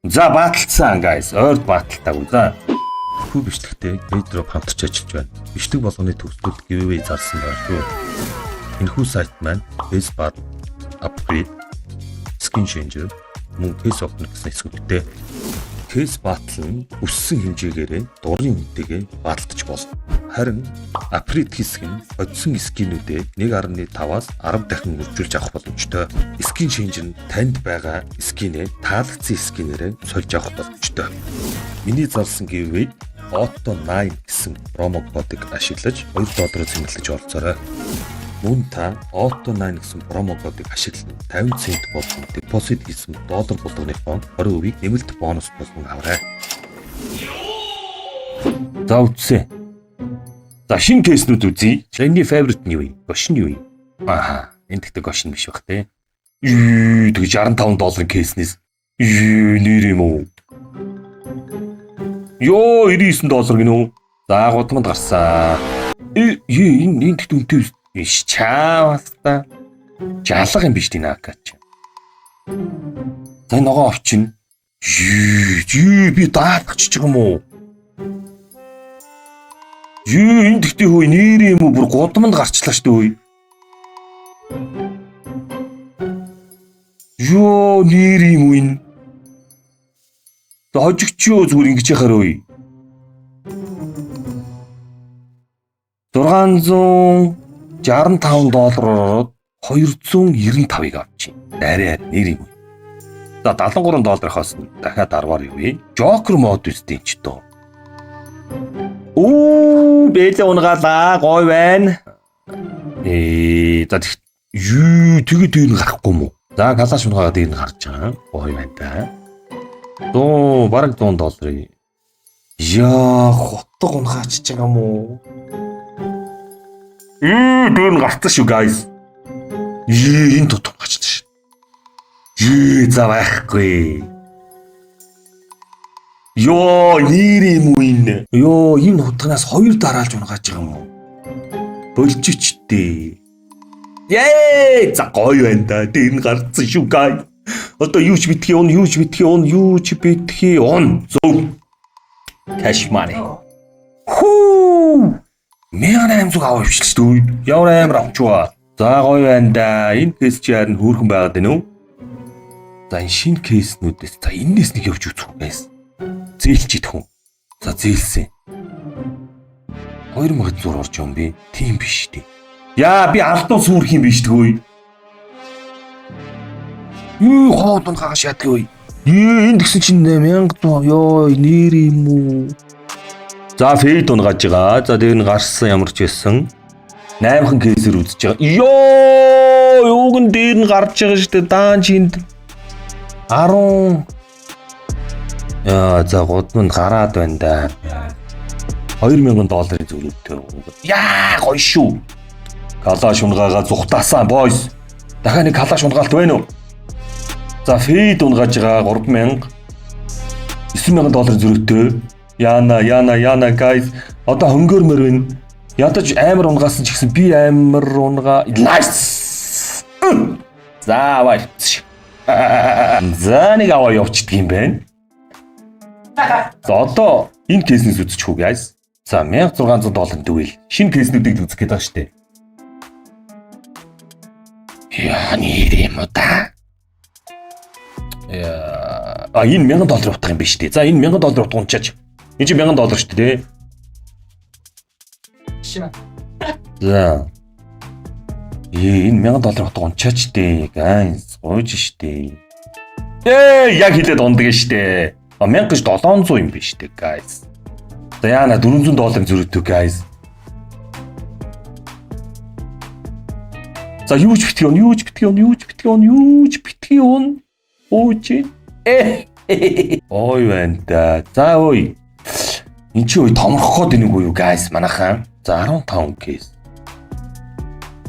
За бааталцсан guys. Ойрд бааталтаагүй за. Хүү бичлэгтэй Airdrop хамтарч ажиллаж байна. Бичлэг болгоны төгсгөлд giveaway зарсан байна шүү. Энэхүү сайт маань Case Upgrade, Skin Changer, мөн Case Opener гэсэн эсвэлтэй. Case Battle нь өссөн хэмжээгээр дурын үнэтэйгээ баталдаж болно. Харин Upgrade хэсэг нь одсон скинүүдээ 1.5-аас 10 дахин үржүүлж авах боломжтой. Skin Changer нь танд байгаа скинээ таалагдсан скинээрээ сольж авах боломжтой. Миний зарсан giveaway Auto9 гэсэн промо кодыг ашиглаж $2 зэмлэж оролцоорой. Мөн та Auto9 гэсэн промо кодыг ашиглан 50 цент болон депозит хийсэн доллар болгоныхоо 20%-ийг нэмэлт бонус болгон аваарай. За үтсэ. За шинэ кейснүүд үзье. Шиний favorite нь юу вэ? Гошин юу вэ? Аха, энэ тэгтээ гошин биш бах те. Тэг $65 кейснээс нэр юм уу? Йоо, $99 гинөө. За гудамд гарсан. Энэ тэгтээ үнэтэй чаавста жалга юм биш тийм акач. За ногоо овчин. Би даатгач ч юм уу? Энэ тэгтээ хөөе нэр юм уу? Бүр гудамд гарчлаа штэ хөөе. Йоо нэр юм уу энэ? Хожигчөө зүгээр ингэж яхаар хөөе. $665 295-ыг авчих. Арай нэр юм. За $73-аас дахиад 10-аар явъя. Joker мод үстэй ч тоо. Бэлээ унгаалаа гой байна. За тэгээд энэ гарахгүй юм уу? За калаш унгаагаад энэ гарч байгаа. Гой байна та. Бараг $100. Яа, хотго унгаач байгаа юм уу? Дөрн гарцсан шүү guys. Энэ тутам гачсан шүү. За байхгүй. Йоо, нэр юм уу энэ? Йоо, энэ хутгнаас 2 дараалж унгааж байгаа юм уу? Болжичтэй. За гоё байна да. Дөрн гарцсан шүү guys. Одоо юу ч битгий он. Зөв. Cash money. Хүү. 1800 авчихлаа шүү. Ямар амар авчваа. За гоё байна да. Энэ кейс чи харин хөөрхөн байгаад байна уу? За энэ шинэ кейснүүдээс за энэс нэг явж үзэх үү guys. Зээлч идэх үү? За зээлсэн. 2600 орж юм би. Тийм биш тий. Яа би ардуу сүрх юм биш тгөөе. Хоод унгаагаш ядгүй. Энэ гэсэн чинь 1100 ёо нэр юм уу? За фейд унгааж байгаа. За дээр нь гарсан ямар ч байсан 8хан кейсээр үзэж байгаа. Йоо, юуг нь дээр нь гарч байгаа шүү дээ. Даан чинд 10. За гудманд гараад байна да. $2000 зөвлөлтөө. Яа, гоё шүү. Калаш унгаагаа зүхтаасан boys. Дахиад нэг калаш унгаалт байна уу? За фейд унгааж байгаа 3000. $9000 зөрөөтэй. Яна guys. Одоо хөнгөөрмөр байна. Ядаж амар унгаасан ч гэсэн би амар унгаа. Nice. За бай. За нэг аваа явчихдаг юм байна. За одоо энэ кейснээс үзчих үү guys. За $1600 дүүл. Шинэ кейснүүдийг үзэх гээд байгаа штэ. Яа нэр юм уу та? Энэ $1000 утга юм биш үү? За энэ $1000 утга унчаач. Энэ чи $1000 шүү дээ. За. Энэ $1000 утга унчаач дээ. Guys, гойж штэ. Яг хилээд ундаг штэ. 1700 юм биш үү guys. За яана $400 зөрөөтэй guys. За юуч битгий он. Ооч. Ой байна да. За ой. Энд чи ой томрох гээд нэг үү guys манайхаа. За 15 кейс.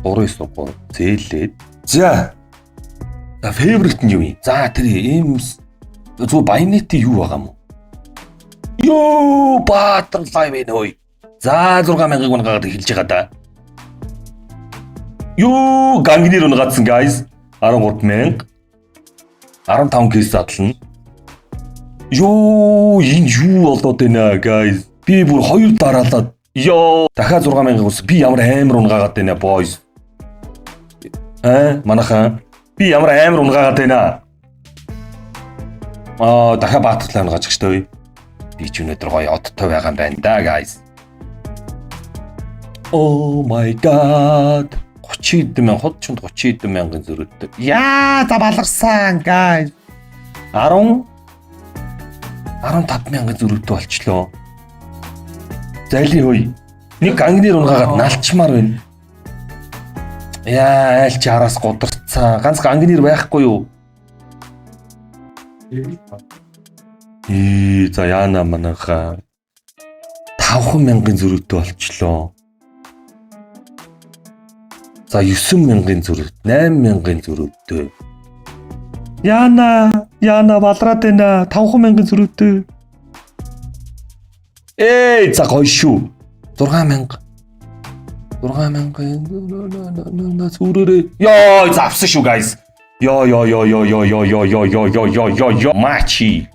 393 зээлээд. За. За favorite нь юу вэ? За тэр ийм зөв Baynet юу байгаа юм уу? Йоо, Butterfly вэ нөө. За 6000-ыг унгаад эхэлж байгаа да. Йоо, гангнэр унгаадсан guys. 13000. 15 кейс задлана. Ёо, энэ юу болоод байна guys? Би бүр 2 дараалаад. Ёо, дахиад 6000 ус. Би ямар амар унгаагаад байна boys. Манайхан би ямар амар унгаагаад байна. Дахиад баатарлаа унгаач гэжтэй. Би ч өнөөдөр гоё одтой байгаа юм байна да guys. Oh my god. 30 мянга ходчонд 30 мянган зөрүүтэй. Яа, за баларсан guys. 15 мянган зөрүүтэй болчлоо. Зайли хөөе. Нэг ангинэр унгаагаад налчмаар байна. Яа, айл чи араас гударцсан. Ганц ангинэр байхгүй юу? За яана манайхаа 5 мянган зөрүүтэй болчлоо. За 9 мянган зөрүүт, 8 мянган зөрүүтэй. Яна балраад байна. 5 мянган зөрүүтэй. За гоё шүү. 6 мянга зүрээрээ. Ёо, завсан шүү guys. Ёо. Мачи.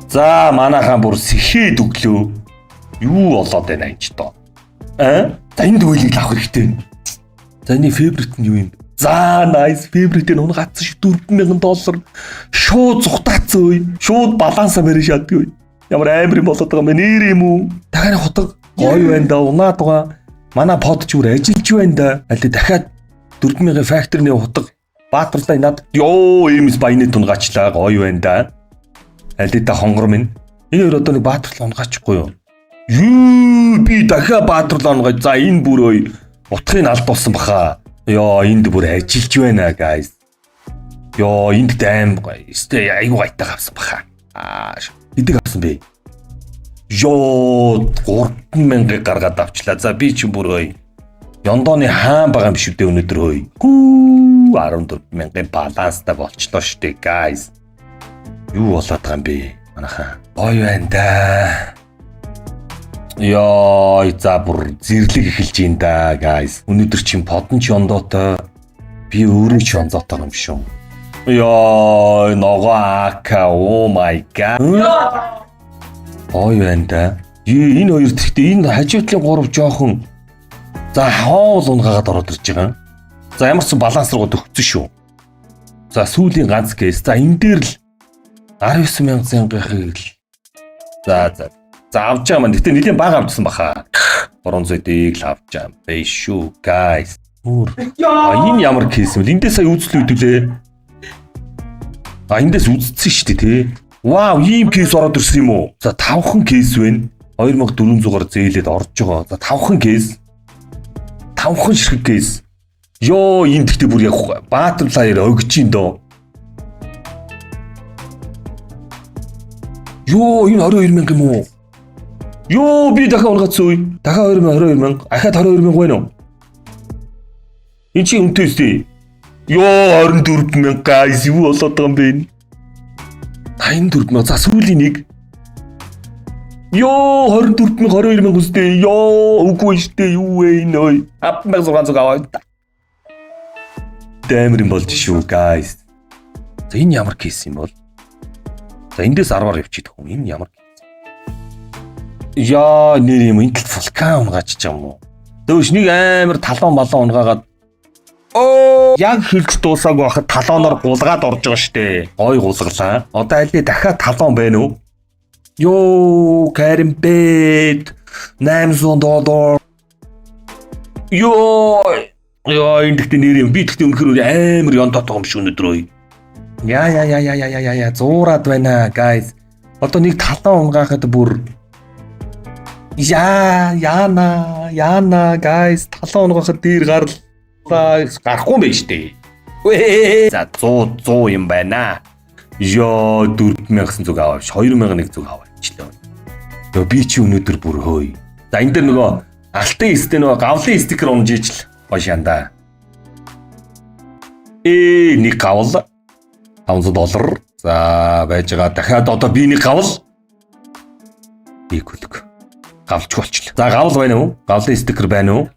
За манайхан бүр сэхэд өглөө. Юу болоод байна энэ ч тоо. За энэ дүүлийг авах хэрэгтэй. За энэ фэврит нь юу юм? За nice фэвритийг унгацсан шүү $4000. Шууд зүхтаацсан үе. Шууд балансаа барь шатгүй. Ямар амар юм болоод байгаа юм бэ? Нэр юм уу? Дахиад хотго гоё байна да. Унаад байгаа. Манай под ч үр ажиллаж байна да. Аль дахиад 4000 факторны хотго баатарлаа над. Ёо, иймс баяны тунгаачлаа. Гоё байна да. Аль та хонгор минь. Энэ хоёр одоо нэг баатарлаа унгаачихгүй юу? Юу, би дахиад баатарлаа унгааж. За энэ бүр ой. Утгыг алдуулсан баха. Ёо, энд бүр ажиллаж байна guys. Ёо, энд дэм гоё. Эсвэл айгуу гайтаа авсан баха. Хэдэг авсан бэ? Ёо, 3000 гаргаад авчлаа. За би ч бүр гоё. Ёндооны хаан байгаа юм шүү дээ өнөөдөр хөөе. 14000 баланстай болчлоо штэ guys. Юу болоод байгаа юм бэ? Манайхаа гоё байна да. Ёо, за бүр зэрлэг эхэлж ин да guys. Өнөөдөр чинь подон ч ёндоотой. Би өөрөө ч ёндоотой юм шүү. Ёо, ногоо ака. Oh my god. Ой байна да. Энэ хоёр тэгтээ энэ хажуутлын 3 жоохон. За хоол унгаагаад ороод ирж байгаа. За ямар ч баланс руу төгссөн шүү. За сүүлийн ганц кейс. За энэ дээр л 19000 л. За авч байгаа маань. Гэтэ нэлийн бага авчихсан баха. 300-ийг л авч байгаа юм биш шүү guys. Энэ ямар кейс юм бэ? Эндээс сая үзлээ үдүүлээ. Эндээс үзсэн шүү дээ тий. Вау, ийм кейс ороод ирсэн юм уу? За 5хан кейс байна. 2400-аар зээлээд орж байгаа. За 5хан кейс. 5хан ширхэг кейс. Ёо, энэ тэгтээ бүр яг баатарлаар өгч ин доо. Ёо, энэ 22000 юм уу? Ёо, би дахиад унгацсан үе. Дахиад 22000. Ахаад 22000 байна уу? Энэ чи үнэтэй үстэй. Ёо, 24000 guys юу болоод байгаа юм бэ? 84,000. За сүүлийн нэг. Ёо, 24000 үстэй. Ёо, үгүй штэ юу вэ энэ ой. 5600 аваа. Дэмэр юм болж шүү guys. За энэ ямар кейс юм бол? За эндээс 10-аар явчих хүн. Энэ ямар кейс? Яа, нэр юм энэ вулкан унгаач юм уу? Дөөш нэг амар талон балон унгаагаад яг хэлж дуусаагүй байхад талоноор гулгаад орж байгаа штэ. Гой гулглаа. Одоо аль дахиад талон байна уу? Ёо, каримбет $800. Ёо, энэ гэхдээ нэр юм. Би гэхдээ өнөхөр амар ёндоод байгаа юм шүү өнөдрөө. Яа, зуураад байна guys. Одоо нэг талон унгаахад бүр яана guys, талон унгаахад дээр гарахгүй юм байна штэ. За 100 юм байна. Ёо, 4000 зүг аваач. 2100 аваачлаа. Ёо, би чи өнөөдөр бүр хөөе. За энэ дээр нөгөө алтын эстэй нөгөө гавлын стикер унжиж л гошаанда. Нэг гавл $500. За байж байгаа. Дахиад одоо би нэг гавл хөлөг. Гавлч болчихлоо. За гавл байна уу? Гавлын стикер байна уу?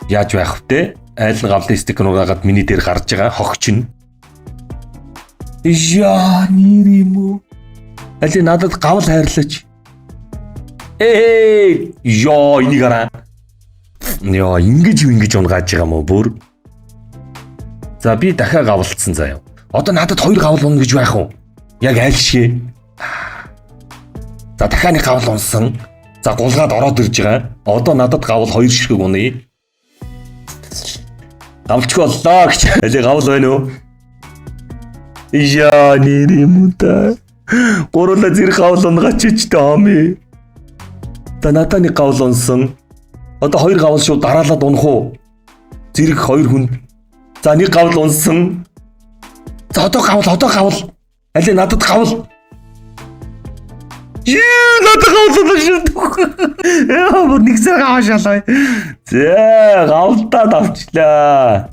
Яаж байх вэ? Айл нь гавлын стикер нугаагаад миний дээр гарч байгаа хогч нь. Яа, нэр юм уу? Аль надад гавл хайрлаач. Ёо энийг хараа. Ёо ингэж унгааж байгаа мó бүр. За би дахиад гавлцсан заяа. Одоо надад 2 гавл унна гэж байх уу? Яг аль шиг. За дахиад нэг гавл унсан. За гулгаад ороод ирж байгаа. Одоо надад гавл 2 ширхэг унъя. Гавлч боллоо гэж. Аль гавл байна уу? Яа нэрэмүта. Гурлаа зэрэг гавл унгаач ч таами. Та надад нэг гавл унсан. Одоо 2 гавл шууд дараалаад унах уу? Зэрэг 2 хүн. За нэг гавл унсан. За одоо гавл. Аль надад гавл. Надад гавл шүү. Яа бүр нэг зэрэг аваашаалаа. За гавлтаа давчлаа.